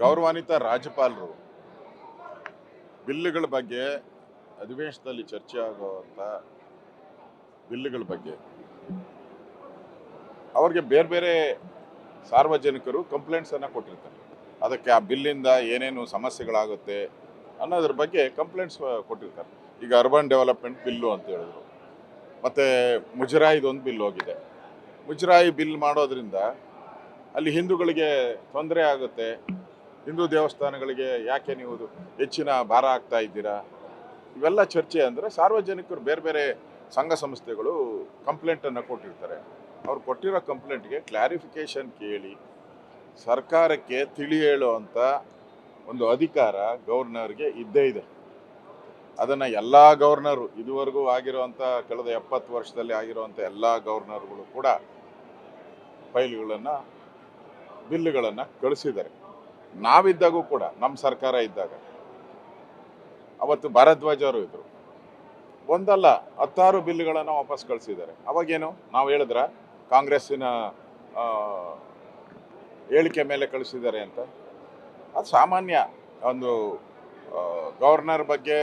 ಗೌರವಾನ್ವಿತ ರಾಜ್ಯಪಾಲರು ಬಿಲ್ಲುಗಳ ಬಗ್ಗೆ ಅಧಿವೇಶನದಲ್ಲಿ ಚರ್ಚೆ ಆಗುವಂಥ ಬಿಲ್ಲುಗಳ ಬಗ್ಗೆ ಅವ್ರಿಗೆ ಬೇರೆ ಬೇರೆ ಸಾರ್ವಜನಿಕರು ಕಂಪ್ಲೇಂಟ್ಸನ್ನು ಕೊಟ್ಟಿರ್ತಾರೆ. ಅದಕ್ಕೆ ಆ ಬಿಲ್ಲಿಂದ ಏನೇನು ಸಮಸ್ಯೆಗಳಾಗುತ್ತೆ ಅನ್ನೋದ್ರ ಬಗ್ಗೆ ಕಂಪ್ಲೇಂಟ್ಸ್ ಕೊಟ್ಟಿರ್ತಾರೆ. ಈಗ ಅರ್ಬನ್ ಡೆವಲಪ್ಮೆಂಟ್ ಬಿಲ್ಲು ಅಂತ ಹೇಳಿದ್ರು, ಮತ್ತು ಮುಜರಾಯಿದೊಂದು ಬಿಲ್ ಹೋಗಿದೆ. ಮುಜರಾಯಿ ಬಿಲ್ ಮಾಡೋದ್ರಿಂದ ಅಲ್ಲಿ ಹಿಂದೂಗಳಿಗೆ ತೊಂದರೆ ಆಗುತ್ತೆ, ಹಿಂದೂ ದೇವಸ್ಥಾನಗಳಿಗೆ ಯಾಕೆ ನೀವು ಹೆಚ್ಚಿನ ಭಾರ ಆಗ್ತಾ ಇದ್ದೀರಾ, ಇವೆಲ್ಲ ಚರ್ಚೆ. ಅಂದರೆ ಸಾರ್ವಜನಿಕರು ಬೇರೆ ಬೇರೆ ಸಂಘ ಸಂಸ್ಥೆಗಳು ಕಂಪ್ಲೇಂಟನ್ನು ಕೊಟ್ಟಿರ್ತಾರೆ. ಅವ್ರು ಕೊಟ್ಟಿರೋ ಕಂಪ್ಲೇಂಟ್ಗೆ ಕ್ಲಾರಿಫಿಕೇಷನ್ ಕೇಳಿ ಸರ್ಕಾರಕ್ಕೆ ತಿಳಿ ಹೇಳುವಂಥ ಒಂದು ಅಧಿಕಾರ ಗವರ್ನರ್ಗೆ ಇದ್ದೇ ಇದೆ. ಅದನ್ನು ಎಲ್ಲ ಗವರ್ನರು ಇದುವರೆಗೂ ಆಗಿರುವಂಥ ಕಳೆದ 70 ವರ್ಷದಲ್ಲಿ ಆಗಿರುವಂಥ ಎಲ್ಲ ಗವರ್ನರ್ಗಳು ಕೂಡ ಫೈಲ್ಗಳನ್ನು ಬಿಲ್ಲುಗಳನ್ನು ಕಳಿಸಿದ್ದಾರೆ. ನಾವಿದ್ದಾಗೂ ಕೂಡ ನಮ್ಮ ಸರ್ಕಾರ ಇದ್ದಾಗ ಅವತ್ತು ಭಾರದ್ವಾಜ್ ಅವರು ಇದ್ದರು, ಒಂದಲ್ಲ 10 ಬಿಲ್ಲುಗಳನ್ನು ವಾಪಸ್ ಕಳಿಸಿದ್ದಾರೆ. ಅವಾಗೇನು ನಾವು ಹೇಳಿದ್ರ ಕಾಂಗ್ರೆಸ್ಸಿನ ಹೇಳಿಕೆ ಮೇಲೆ ಕಳಿಸಿದ್ದಾರೆ ಅಂತ? ಅದು ಸಾಮಾನ್ಯ ಒಂದು ಗವರ್ನರ್ ಬಗ್ಗೆ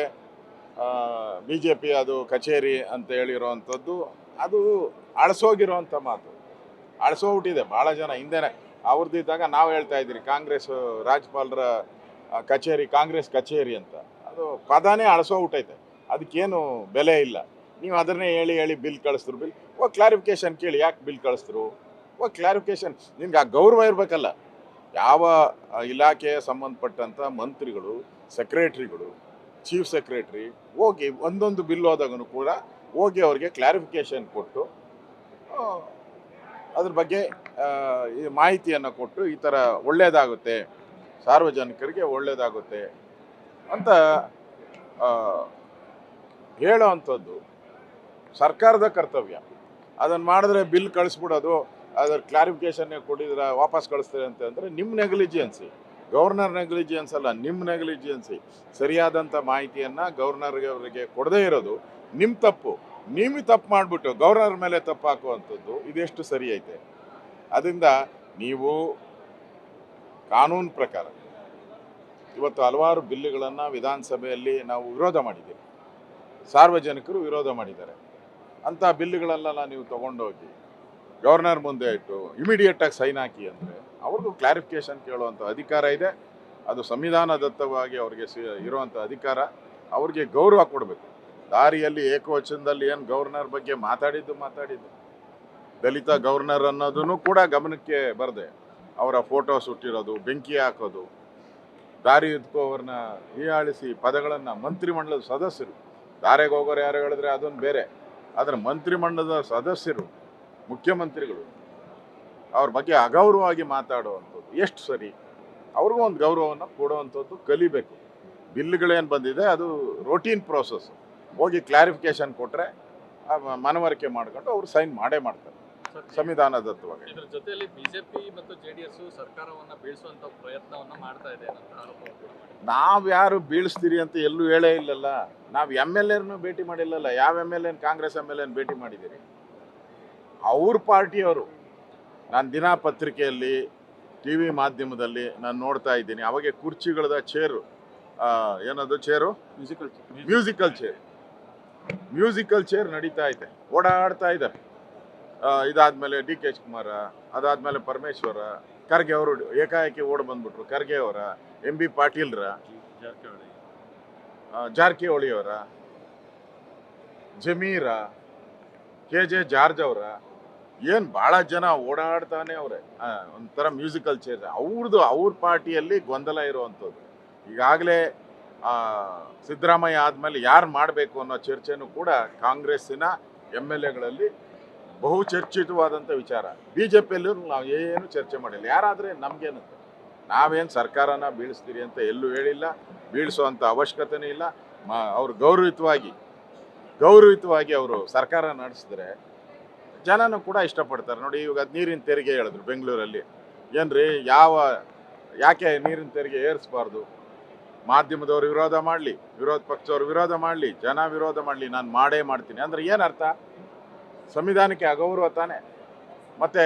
BJP ಅದು ಕಚೇರಿ ಅಂತ ಹೇಳಿರೋವಂಥದ್ದು ಅದು ಅಳಸೋಗಿರೋವಂಥ ಮಾತು, ಅಳಸೋಗ್ಬಿಟ್ಟಿದೆ. ಭಾಳ ಜನ ಹಿಂದೆನೇ ಅವ್ರದ್ದಿದ್ದಾಗ ನಾವು ಹೇಳ್ತಾ ಇದ್ದೀರಿ ಕಾಂಗ್ರೆಸ್ ರಾಜ್ಯಪಾಲರ ಕಚೇರಿ ಕಾಂಗ್ರೆಸ್ ಕಚೇರಿ ಅಂತ. ಅದು ಪದಾನೇ ಅಳಸೋಗ್ಬಿಟ್ಟೈತೆ, ಅದಕ್ಕೇನು ಬೆಲೆ ಇಲ್ಲ. ನೀವು ಅದನ್ನೇ ಹೇಳಿ ಬಿಲ್ ಕಳಿಸಿದ್ರು. ಬಿಲ್ ಕ್ಲಾರಿಫಿಕೇಶನ್ ಕೇಳಿ, ಯಾಕೆ ಬಿಲ್ ಕಳಿಸಿದ್ರು ಕ್ಲಾರಿಫಿಕೇಶನ್. ನಿಮ್ಗೆ ಆ ಗೌರವ ಇರಬೇಕಲ್ಲ. ಯಾವ ಇಲಾಖೆಯ ಸಂಬಂಧಪಟ್ಟಂಥ ಮಂತ್ರಿಗಳು, ಸೆಕ್ರೆಟ್ರಿಗಳು, ಚೀಫ್ ಸೆಕ್ರೆಟ್ರಿ ಹೋಗಿ ಒಂದೊಂದು ಬಿಲ್ ಹೋದಾಗೂ ಕೂಡ ಹೋಗಿ ಅವ್ರಿಗೆ ಕ್ಲಾರಿಫಿಕೇಶನ್ ಕೊಟ್ಟು ಅದ್ರ ಬಗ್ಗೆ ಈ ಮಾಹಿತಿಯನ್ನು ಕೊಟ್ಟು ಈ ಥರ ಒಳ್ಳೆಯದಾಗುತ್ತೆ, ಸಾರ್ವಜನಿಕರಿಗೆ ಒಳ್ಳೆಯದಾಗುತ್ತೆ ಅಂತ ಹೇಳೋ ಅಂಥದ್ದು ಸರ್ಕಾರದ ಕರ್ತವ್ಯ. ಅದನ್ನು ಮಾಡಿದ್ರೆ ಬಿಲ್ ಕಳಿಸ್ಬಿಡೋದು, ಅದರ ಕ್ಲಾರಿಫಿಕೇಷನ್ನೇ ಕೊಟ್ಟಿದ್ರೆ ವಾಪಸ್ ಕಳಿಸ್ತಾರೆ ಅಂತಂದರೆ ನಿಮ್ಮ ನೆಗ್ಲಿಜಿಯನ್ಸಿ, ಗವರ್ನರ್ ನೆಗ್ಲಿಜಿಯನ್ಸ್ ಅಲ್ಲ, ನಿಮ್ಮ ನೆಗ್ಲಿಜಿಯನ್ಸಿ. ಸರಿಯಾದಂಥ ಮಾಹಿತಿಯನ್ನು ಗವರ್ನರ್ಗೆ ಕೊಡದೇ ಇರೋದು ನಿಮ್ಮ ತಪ್ಪು. ನೀವು ತಪ್ಪು ಮಾಡಿಬಿಟ್ಟು ಗವರ್ನರ್ ಮೇಲೆ ತಪ್ಪು ಹಾಕುವಂಥದ್ದು ಇದೆಷ್ಟು ಸರಿ ಐತೆ? ಅದರಿಂದ ನೀವು ಕಾನೂನು ಪ್ರಕಾರ ಇವತ್ತು ಹಲವಾರು ಬಿಲ್ಲುಗಳನ್ನು ವಿಧಾನಸಭೆಯಲ್ಲಿ ನಾವು ವಿರೋಧ ಮಾಡಿದ್ದೀವಿ, ಸಾರ್ವಜನಿಕರು ವಿರೋಧ ಮಾಡಿದ್ದಾರೆ. ಅಂಥ ಬಿಲ್ಲುಗಳನ್ನೆಲ್ಲ ನೀವು ತೊಗೊಂಡೋಗಿ ಗವರ್ನರ್ ಮುಂದೆ ಇಟ್ಟು ಇಮಿಡಿಯೇಟಾಗಿ ಸೈನ್ ಹಾಕಿ ಅಂದರೆ ಅವ್ರಿಗೂ ಕ್ಲಾರಿಫಿಕೇಷನ್ ಕೇಳುವಂಥ ಅಧಿಕಾರ ಇದೆ. ಅದು ಸಂವಿಧಾನದತ್ತವಾಗಿ ಅವ್ರಿಗೆ ಇರುವಂಥ ಅಧಿಕಾರ. ಅವ್ರಿಗೆ ಗೌರವ ಕೊಡಬೇಕು. ದಾರಿಯಲ್ಲಿ ಏಕವಚನದಲ್ಲಿ ಏನು ಗವರ್ನರ್ ಬಗ್ಗೆ ಮಾತಾಡಿದ್ದು ದಲಿತ ಗವರ್ನರ್ ಅನ್ನೋದನ್ನು ಕೂಡ ಗಮನಕ್ಕೆ ಬರದೆ ಅವರ ಫೋಟೋ ಸುಟ್ಟಿರೋದು, ಬೆಂಕಿ ಹಾಕೋದು, ದಾರಿ ಇದ್ಕೋವ್ರನ್ನ ಹೀಯಾಳಿಸಿ ಪದಗಳನ್ನು ಮಂತ್ರಿಮಂಡಲದ ಸದಸ್ಯರು, ದಾರಿಗೆ ಹೋಗೋರು ಯಾರು ಹೇಳಿದ್ರೆ ಅದೊಂದು ಬೇರೆ, ಆದರೆ ಮಂತ್ರಿಮಂಡಲದ ಸದಸ್ಯರು, ಮುಖ್ಯಮಂತ್ರಿಗಳು ಅವ್ರ ಬಗ್ಗೆ ಅಗೌರವವಾಗಿ ಮಾತಾಡುವಂಥದ್ದು ಎಷ್ಟು ಸರಿ? ಅವ್ರಿಗೂ ಒಂದು ಗೌರವವನ್ನು ಕೊಡುವಂಥದ್ದು ಕಲಿಬೇಕು. ಬಿಲ್ಗಳೇನು ಬಂದಿದೆ ಅದು ರೋಟೀನ್ ಪ್ರೋಸೆಸ್. ಹೋಗಿ ಕ್ಲಾರಿಫಿಕೇಶನ್ ಕೊಟ್ಟರೆ ಮನವರಿಕೆ ಮಾಡ್ಕೊಂಡು ಅವರು ಸೈನ್ ಮಾಡೇ ಮಾಡ್ತಾರೆ ಸಂವಿಧಾನದತ್ತವಾಗಿ. ಇದರ ಜೊತೆಯಲ್ಲಿ ಬಿಜೆಪಿ ಮತ್ತು JDS ಸರ್ಕಾರವನ್ನು ಬೀಳಿಸುವಂತ ಪ್ರಯತ್ನವನ್ನು ಮಾಡ್ತಾ ಇದೆ ಅಂತ ಆರೋಪ. ನಾವು ಯಾರು ಬೀಳಿಸ್ತೀರಿ ಅಂತ ಎಲ್ಲೂ ಹೇಳೇ ಇಲ್ಲಲ್ಲ. ನಾವು MLA ಭೇಟಿ ಮಾಡಿಲ್ಲಲ್ಲ. ಯಾವ MLA ಕಾಂಗ್ರೆಸ್ MLA ಭೇಟಿ ಮಾಡಿದ್ದೀರಿ? ಅವ್ರ ಪಾರ್ಟಿಯವರು. ನಾನು ದಿನ ಪತ್ರಿಕೆಯಲ್ಲಿ TV ಮಾಧ್ಯಮದಲ್ಲಿ ನಾನು ನೋಡ್ತಾ ಇದ್ದೀನಿ. ಅವಾಗೆ ಕುರ್ಚಿಗಳದ ಚೇರು, ಏನದು ಚೇರು, ಮ್ಯೂಸಿಕಲ್ ಚೇರ್ ನಡೀತಾ ಇದೆ, ಓಡಾಡ್ತಾ ಇದ್ದಾರೆ. ಇದಾದ್ಮೇಲೆ DK ಶಿವಕುಮಾರ, ಅದಾದ್ಮೇಲೆ ಪರಮೇಶ್ವರ, ಖರ್ಗೆ ಅವರು ಏಕಾಏಕಿ ಓಡ್ ಬಂದ್ಬಿಟ್ರು. ಖರ್ಗೆ ಅವರ, MB ಪಾಟೀಲ್ರ, ಜಾರಕಿಹೊಳಿ ಅವರ, ಜಮೀರ, KJ ಜಾರ್ಜ್ ಅವರ, ಏನು ಭಾಳ ಜನ ಓಡಾಡ್ತಾನೆ ಅವರೇ. ಒಂಥರ ಮ್ಯೂಸಿಕಲ್ ಚೇರ್ ಅವ್ರ ಪಾರ್ಟಿಯಲ್ಲಿ ಗೊಂದಲ ಇರುವಂಥದ್ದು. ಈಗಾಗಲೇ ಸಿದ್ದರಾಮಯ್ಯ ಆದಮೇಲೆ ಯಾರು ಮಾಡಬೇಕು ಅನ್ನೋ ಚರ್ಚೆನೂ ಕೂಡ ಕಾಂಗ್ರೆಸ್ಸಿನ MLAಗಳಲ್ಲಿ ಬಹು ಚರ್ಚಿತವಾದಂಥ ವಿಚಾರ. BJPಯಲ್ಲೂ ನಾವು ಏನು ಚರ್ಚೆ ಮಾಡಿಲ್ಲ. ಯಾರಾದರೆ ನಮಗೇನಂತೆ, ನಾವೇನು ಸರ್ಕಾರನ ಬೀಳಿಸ್ತೀರಿ ಅಂತ ಎಲ್ಲೂ ಹೇಳಿಲ್ಲ, ಬೀಳಿಸುವಂಥ ಅವಶ್ಯಕತೆಯೂ ಇಲ್ಲ. ಅವರು ಗೌರವಿತವಾಗಿ ಅವರು ಸರ್ಕಾರ ನಡೆಸಿದ್ರೆ ಜನನೂ ಕೂಡ ಇಷ್ಟಪಡ್ತಾರೆ. ನೋಡಿ, ಇವಾಗ ನೀರಿನ ತೆರಿಗೆ ಹೇಳಿದ್ರು ಬೆಂಗಳೂರಲ್ಲಿ. ಏನ್ರಿ, ಯಾಕೆ ನೀರಿನ ತೆರಿಗೆ ಏರಿಸಬಾರ್ದು? ಮಾಧ್ಯಮದವರು ವಿರೋಧ ಮಾಡಲಿ, ವಿರೋಧ ಪಕ್ಷದವರು ವಿರೋಧ ಮಾಡಲಿ, ಜನ ವಿರೋಧ ಮಾಡಲಿ, ನಾನು ಮಾಡೇ ಮಾಡ್ತೀನಿ ಅಂದರೆ ಏನರ್ಥ? ಸಂವಿಧಾನಕ್ಕೆ ಅಗೌರವ ತಾನೆ. ಮತ್ತು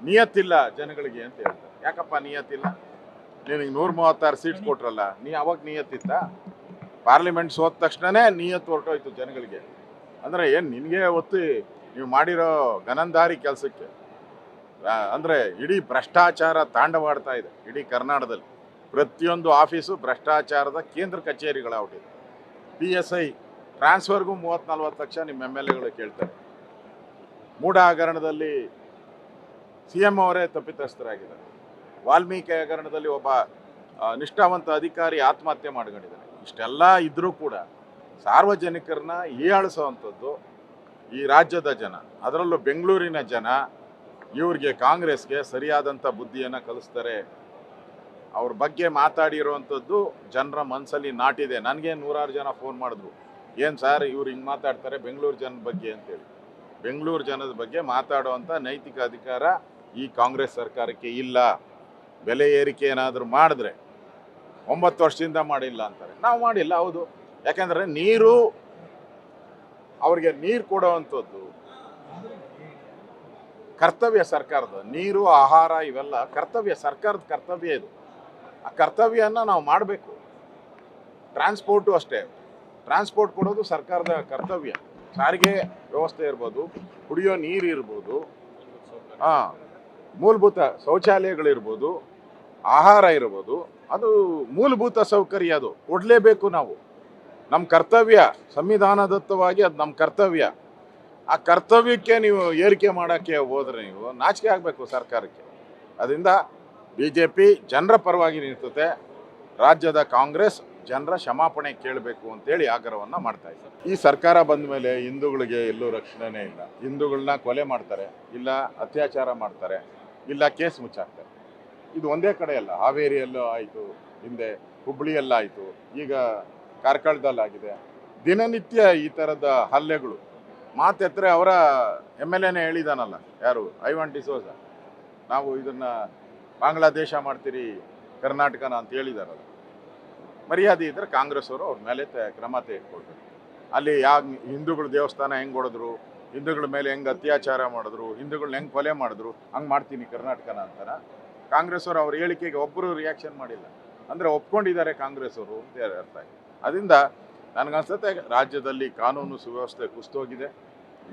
ನಿಯತ್ತಿಲ್ಲ ಜನಗಳಿಗೆ ಅಂತ ಹೇಳ್ತಾರೆ. ಯಾಕಪ್ಪ ನಿಯತ್ತಿಲ್ಲ? ನಿನಗೆ 136 ಸೀಟ್ ಕೊಟ್ರಲ್ಲ, ನೀ ಅವಾಗ ನಿಯತ್ತಿತ್ತ? ಪಾರ್ಲಿಮೆಂಟ್ ಸೋತ ತಕ್ಷಣನೇ ನಿಯತ್ತು ಹೊರಟೋಯ್ತು ಜನಗಳಿಗೆ. ಅಂದರೆ ಏನು ನಿನಗೆ ಒತ್ತಿ ನೀವು ಮಾಡಿರೋ ಗನಂದಾರಿ ಕೆಲಸಕ್ಕೆ ಅಂದರೆ ಇಡೀ ಭ್ರಷ್ಟಾಚಾರ ತಾಂಡವಾಡ್ತಾ ಇದೆ ಇಡೀ ಕರ್ನಾಟಕದಲ್ಲಿ. ಪ್ರತಿಯೊಂದು ಆಫೀಸು ಭ್ರಷ್ಟಾಚಾರದ ಕೇಂದ್ರ ಕಚೇರಿಗಳಾಗ್ಬಿಟ್ಟಿದೆ. PSI ಟ್ರಾನ್ಸ್ಫರ್ಗೂ 30-40 ಲಕ್ಷ ನಿಮ್ಮ MLAಗಳು ಕೇಳ್ತಾರೆ. ಮೂಢ ಹಗರಣದಲ್ಲಿ CM ಅವರೇ ತಪ್ಪಿತಸ್ಥರಾಗಿದ್ದಾರೆ. ವಾಲ್ಮೀಕಿ ಹಗರಣದಲ್ಲಿ ಒಬ್ಬ ನಿಷ್ಠಾವಂತ ಅಧಿಕಾರಿ ಆತ್ಮಹತ್ಯೆ ಮಾಡ್ಕೊಂಡಿದ್ದಾರೆ. ಇಷ್ಟೆಲ್ಲ ಇದ್ರೂ ಕೂಡ ಸಾರ್ವಜನಿಕರನ್ನ ಹೀಯಾಳಿಸುವಂಥದ್ದು ಈ ರಾಜ್ಯದ ಜನ, ಅದರಲ್ಲೂ ಬೆಂಗಳೂರಿನ ಜನ ಇವ್ರಿಗೆ ಕಾಂಗ್ರೆಸ್ಗೆ ಸರಿಯಾದಂಥ ಬುದ್ಧಿಯನ್ನು ಕಲಿಸ್ತಾರೆ. ಅವ್ರ ಬಗ್ಗೆ ಮಾತಾಡಿರುವಂಥದ್ದು ಜನರ ಮನಸ್ಸಲ್ಲಿ ನಾಟಿದೆ. ನನಗೆ 100 ಜನ ಫೋನ್ ಮಾಡಿದ್ರು, ಏನು ಸರ್ ಇವ್ರು ಹಿಂಗೆ ಮಾತಾಡ್ತಾರೆ ಬೆಂಗಳೂರು ಜನದ ಬಗ್ಗೆ ಅಂತೇಳಿ. ಬೆಂಗಳೂರು ಜನದ ಬಗ್ಗೆ ಮಾತಾಡುವಂಥ ನೈತಿಕ ಅಧಿಕಾರ ಈ ಕಾಂಗ್ರೆಸ್ ಸರ್ಕಾರಕ್ಕೆ ಇಲ್ಲ. ಬೆಲೆ ಏರಿಕೆ ಏನಾದರೂ ಮಾಡಿದ್ರೆ 9 ವರ್ಷದಿಂದ ಮಾಡಿಲ್ಲ ಅಂತಾರೆ. ನಾವು ಮಾಡಿಲ್ಲ, ಹೌದು. ಯಾಕೆಂದರೆ ನೀರು ಅವ್ರಿಗೆ ನೀರು ಕೊಡುವಂಥದ್ದು ಕರ್ತವ್ಯ ಸರ್ಕಾರದ. ನೀರು ಆಹಾರ ಇವೆಲ್ಲ ಕರ್ತವ್ಯ, ಸರ್ಕಾರದ ಕರ್ತವ್ಯ ಇದು. ಆ ಕರ್ತವ್ಯನ ನಾವು ಮಾಡಬೇಕು. ಟ್ರಾನ್ಸ್ಪೋರ್ಟು ಅಷ್ಟೇ, ಟ್ರಾನ್ಸ್ಪೋರ್ಟ್ ಕೊಡೋದು ಸರ್ಕಾರದ ಕರ್ತವ್ಯ. ಸಾರಿಗೆ ವ್ಯವಸ್ಥೆ ಇರ್ಬೋದು, ಕುಡಿಯೋ ನೀರು ಇರ್ಬೋದು, ಮೂಲಭೂತ ಶೌಚಾಲಯಗಳಿರ್ಬೋದು, ಆಹಾರ ಇರ್ಬೋದು, ಅದು ಮೂಲಭೂತ ಸೌಕರ್ಯ, ಅದು ಕೊಡಲೇಬೇಕು ನಾವು. ನಮ್ಮ ಕರ್ತವ್ಯ, ಸಂವಿಧಾನದತ್ತವಾಗಿ ಅದು ನಮ್ಮ ಕರ್ತವ್ಯ. ಆ ಕರ್ತವ್ಯಕ್ಕೆ ನೀವು ಏರಿಕೆ ಮಾಡೋಕ್ಕೆ ಹೋದರೆ ನೀವು ನಾಚಿಕೆ ಆಗಬೇಕು ಸರ್ಕಾರಕ್ಕೆ. ಅದರಿಂದ BJP ಜನರ ಪರವಾಗಿ ನಿಂತುತ್ತೆ. ರಾಜ್ಯದ ಕಾಂಗ್ರೆಸ್ ಜನರ ಕ್ಷಮಾಪಣೆ ಕೇಳಬೇಕು ಅಂತೇಳಿ ಆಗ್ರಹವನ್ನು ಮಾಡ್ತಾ ಇದ್ದಾರೆ. ಈ ಸರ್ಕಾರ ಬಂದ ಮೇಲೆ ಹಿಂದೂಗಳಿಗೆ ಎಲ್ಲೂ ರಕ್ಷಣೆನೇ ಇಲ್ಲ. ಹಿಂದೂಗಳನ್ನ ಕೊಲೆ ಮಾಡ್ತಾರೆ, ಇಲ್ಲ ಅತ್ಯಾಚಾರ ಮಾಡ್ತಾರೆ, ಇಲ್ಲ ಕೇಸ್ ಮುಚ್ಚಾಕ್ತಾರೆ. ಇದು ಒಂದೇ ಕಡೆ ಅಲ್ಲ, ಹಾವೇರಿಯಲ್ಲೂ ಆಯಿತು, ಹಿಂದೆ ಹುಬ್ಬಳ್ಳಿಯಲ್ಲಾಯಿತು, ಈಗ ಕಾರ್ಕಳದಲ್ಲಾಗಿದೆ. ದಿನನಿತ್ಯ ಈ ಥರದ ಹಲ್ಲೆಗಳು. ಮಾತೆತ್ತರೆ ಅವರ MLAನೇ ಹೇಳಿದಾನಲ್ಲ, ಯಾರು, ಐವಾನ್ ಡಿಸೋಜ, ನಾವು ಇದನ್ನು ಬಾಂಗ್ಲಾದೇಶ ಮಾಡ್ತೀರಿ ಕರ್ನಾಟಕನ ಅಂತ ಹೇಳಿದಾರಲ್ಲ. ಮರ್ಯಾದೆ ಇದ್ದರೆ ಕಾಂಗ್ರೆಸ್ ಅವರು ಅವ್ರ ಮೇಲೆ ಕ್ರಮ ತೆಗೆದುಕೊಳ್ಬೇಕು. ಅಲ್ಲಿ ಹಿಂದೂಗಳ ದೇವಸ್ಥಾನ ಹೆಂಗೆ ಹೊಡೆದ್ರು, ಹಿಂದೂಗಳ ಮೇಲೆ ಹೆಂಗೆ ಅತ್ಯಾಚಾರ ಮಾಡಿದ್ರು, ಹಿಂದೂಗಳನ್ನ ಹೆಂಗೆ ಕೊಲೆ ಮಾಡಿದ್ರು, ಹಂಗೆ ಮಾಡ್ತೀನಿ ಕರ್ನಾಟಕನ ಅಂತಾರ. ಕಾಂಗ್ರೆಸ್ ಅವರು ಅವ್ರ ಹೇಳಿಕೆಗೆ ಒಬ್ಬರು ರಿಯಾಕ್ಷನ್ ಮಾಡಿಲ್ಲ. ಅಂದರೆ ಒಪ್ಕೊಂಡಿದ್ದಾರೆ ಕಾಂಗ್ರೆಸ್ ಅವರು ಅಂತ ಅರ್ಥ ಆಗಿದೆ. ಅದರಿಂದ ನನಗನ್ಸುತ್ತೆ ರಾಜ್ಯದಲ್ಲಿ ಕಾನೂನು ಸುವ್ಯವಸ್ಥೆ ಕುಸಿದೋಗಿದೆ.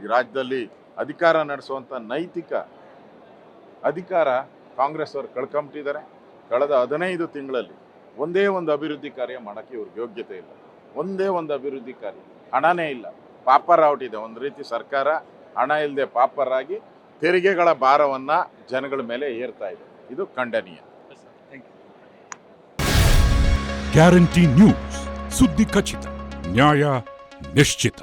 ಈ ರಾಜ್ಯದಲ್ಲಿ ಅಧಿಕಾರ ನಡೆಸುವಂಥ ನೈತಿಕ ಅಧಿಕಾರ ಕಾಂಗ್ರೆಸ್ ಅವರು ಕಳ್ಕೊಂಬಿಟ್ಟಿದ್ದಾರೆ. ಕಳೆದ 15 ತಿಂಗಳಲ್ಲಿ ಒಂದೇ ಒಂದು ಅಭಿವೃದ್ಧಿ ಕಾರ್ಯ ಮಾಡೋಕ್ಕೆ ಇವ್ರಿಗೆ ಯೋಗ್ಯತೆ ಇಲ್ಲ. ಒಂದೇ ಒಂದು ಅಭಿವೃದ್ಧಿ ಕಾರ್ಯ, ಹಣನೇ ಇಲ್ಲ. ಪಾಪರ್ ಔಟಿದೆ ಒಂದು ರೀತಿ ಸರ್ಕಾರ. ಹಣ ಇಲ್ಲದೆ ಪಾಪರಾಗಿ ತೆರಿಗೆಗಳ ಭಾರವನ್ನು ಜನಗಳ ಮೇಲೆ ಏರ್ತಾ ಇದೆ. ಇದು ಖಂಡನೀಯ. ಗ್ಯಾರಂಟಿ ನ್ಯೂಸ್, ಸುದ್ದಿ ಖಚಿತ, ನ್ಯಾಯ ನಿಶ್ಚಿತ.